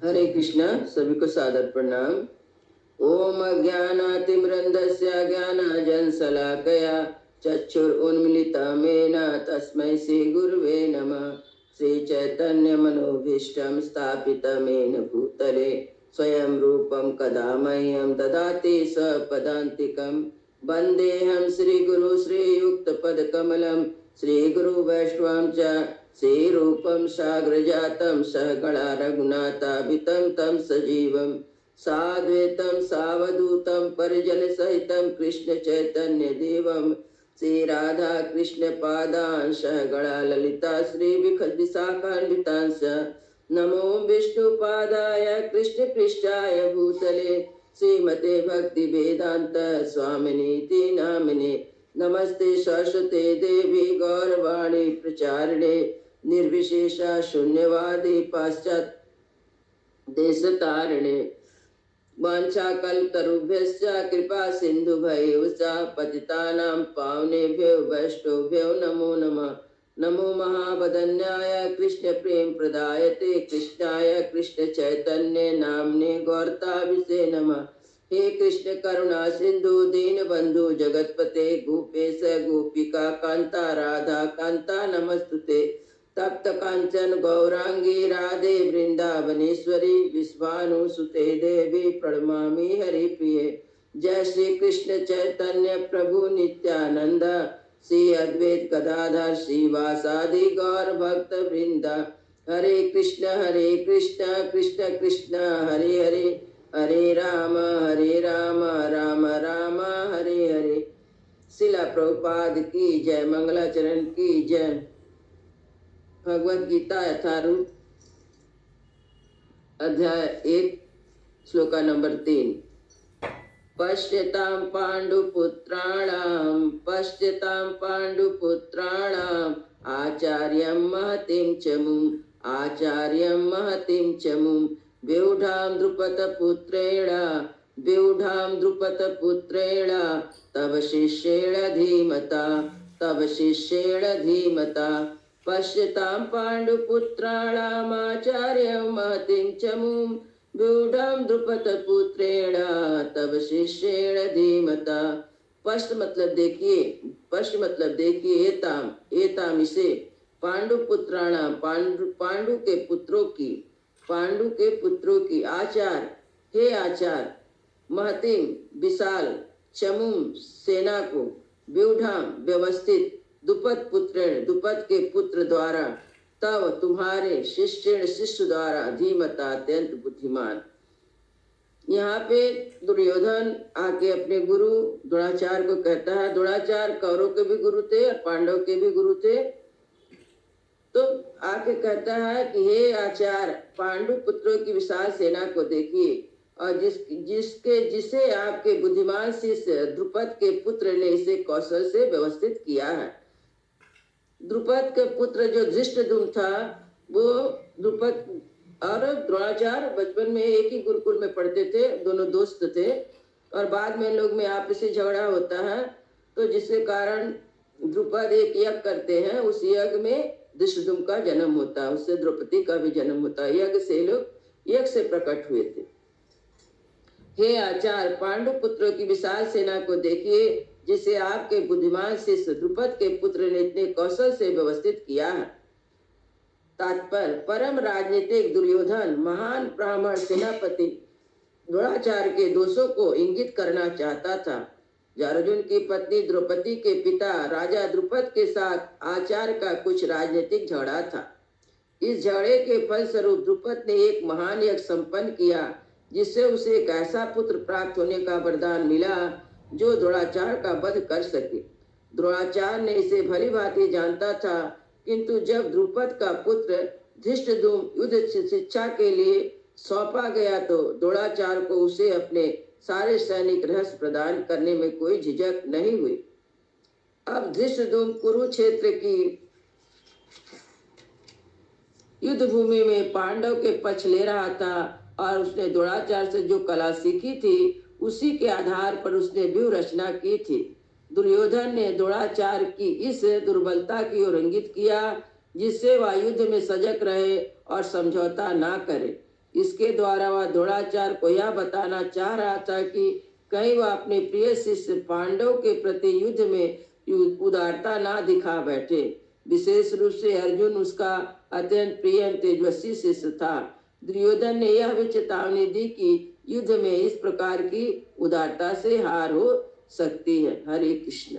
हरे कृष्णा। सभी को सादर प्रणाम। ओम अज्ञानातिमिरन्धस्य ज्ञानाञ्जनशलाकया चक्षुरुन्मीलितं तस्मै श्रीगुरुवे नमः। श्रीचैतन्यमनोभीष्टं स्थापितं येन भूतले स्वयं रूपं कदा मह्यं ददाति स्वपदान्तिकं। वन्देऽहं श्रीगुरु श्रीयुक्तपदकमलं श्रीगुरुवैष्णवं च श्रीरूपं साग्रजातं सहगणा रघुनाथाभितं तं सजीवं साद्वैतं सावधूतं परिजनसहितं कृष्ण चैतन्य देवं श्री राधा कृष्ण पादान् सहगणा ललिता श्री विशाखान्वितांश्च नमो विष्णुपादाय कृष्ण पृष्ठाय भूतले श्रीमते भक्ति वेदांत स्वामिनीति नामिने नमस्ते सरस्वते देवी गौरवाणी प्रचारिणे निर्विशेषा शून्यवादी पाश्चात् देशतारिणे वाञ्छाकल्पतरुभ्यश्च कृपा सिन्धुभ्यैव च पतितानां पावनेभ्यो वैष्णवेभ्यो नमो नमः। नमो महावदन्याय कृष्ण प्रेम प्रदायते कृष्णाय कृष्ण चैतन्य नामने गौरताभिषे नमः। हे कृष्ण करुणा सिंधु दीन बंधु जगतपते गोपेश गोपिका कांता राधा कांता नमस्तुते। तप्त कांचन गौरांगी राधे वृंदावनेश्वरी विश्वानुसुते देवी प्रणमामि हरिप्रिये। जय श्री कृष्ण चैतन्य प्रभु नित्यानंद श्री अद्वैत गदाधर श्रीवासादि गौर भक्त वृंदा। हरे कृष्ण कृष्ण कृष्ण हरे हरे हरे राम राम राम हरे हरे। शिला प्रभुपाद की जय। मंगलाचरण की जय। भगवद गीता यथारूप अध्याय 1 श्लोका नंबर 3। पश्यतां पाण्डुपुत्राणाम् आचार्यं महतिं च मुं व्यूढां द्रुपदपुत्रेण तव शिष्येण धीमता पश्यतां पाण्डुपुत्राणामाचार्यं महतिं च मुं व्यूढां द्रुपदपुत्रेण तव शिष्येण धीमता। पश्च मतलब देखिए एताम इसे पांडुपुत्राणाम पांडु के पुत्रों की आचार हे आचार महतिम विशाल चमुम सेना को व्यूढाम व्यवस्थित दुपद के पुत्र द्वारा तव तुम्हारे शिष्य द्वारा धीमता अत्यंत बुद्धिमान। यहाँ पे दुर्योधन आके अपने गुरु द्रोणाचार्य को कहता है। द्रोणाचार्य कौरव के भी गुरु थे और पांडव के भी गुरु थे। तो आके कहता है कि हे आचार्य पांडु पुत्रों की विशाल सेना को देखिए और जिसे आपके बुद्धिमान शिष्य द्रुपद के पुत्र ने इसे कौशल से व्यवस्थित किया है। द्रुपद के पुत्र जो धृष्टद्युम्न था वो द्रुपद और द्रोणाचार्य बचपन में एक ही गुरुकुल में पढ़ते थे, दोनों दोस्त थे और बाद में लोग में आपसी झगड़ा होता है तो जिसके कारण द्रुपद एक यज्ञ करते हैं। उस यज्ञ में धृष्टद्युम्न का जन्म होता है, उससे द्रौपदी का भी जन्म होता है। यज्ञ से प्रकट हुए थे। हे आचार्य पांडु पुत्रों की विशाल सेना को देखिए जिसे आपके बुद्धिमान शिष्य द्रुपद के पुत्र ने इतने कौशल से व्यवस्थित किया है। तात्पर्य परम राजनीतिक दुर्योधन महान ब्राह्मण सेनापति द्रोणाचार्य के दोषों को इंगित करना चाहता था। अर्जुन की पत्नी द्रौपदी के पिता राजा द्रुपद के साथ आचार्य का कुछ राजनीतिक झगड़ा था। इस झगड़े के फलस्वरूप द्रुपद ने एक महान यज्ञ संपन्न किया जिससे उसे एक ऐसा पुत्र प्राप्त होने का वरदान मिला जो द्रोणाचार्य का वध कर सके। द्रोणाचार्य ने इसे भली भांति जानता था, किंतु जब द्रुपद का पुत्र धृष्टद्युम्न युद्ध शिक्षा के लिए सौंपा गया तो द्रोणाचार्य को उसे अपने सारे सैनिक रहस्य प्रदान करने में कोई झिझक नहीं हुई। अब धृष्टद्युम्न कुरुक्षेत्र की युद्ध भूमि में पांडव के पक्ष ले रहा था और उसने द्रोणाचार्य से जो कला सीखी थी उसी के आधार पर उसने व्यूह रचना की थी। दुर्योधन ने द्रोणाचार्य की इस दुर्बलता की ओर इंगित किया जिससे वह युद्ध में सजग रहे और समझौता ना करे। इसके द्वारा वह द्रोणाचार्य को यह बताना चाह रहा था कि कहीं वह अपने प्रिय शिष्य पांडव के प्रति युद्ध में उदारता ना दिखा बैठे। विशेष रूप से अर्जुन उसका अत्यंत प्रिय तेजस्वी शिष्य था। दुर्योधन ने यह भी चेतावनी दी कि युद्ध में इस प्रकार की उदारता से हार हो सकती है। हरे कृष्ण।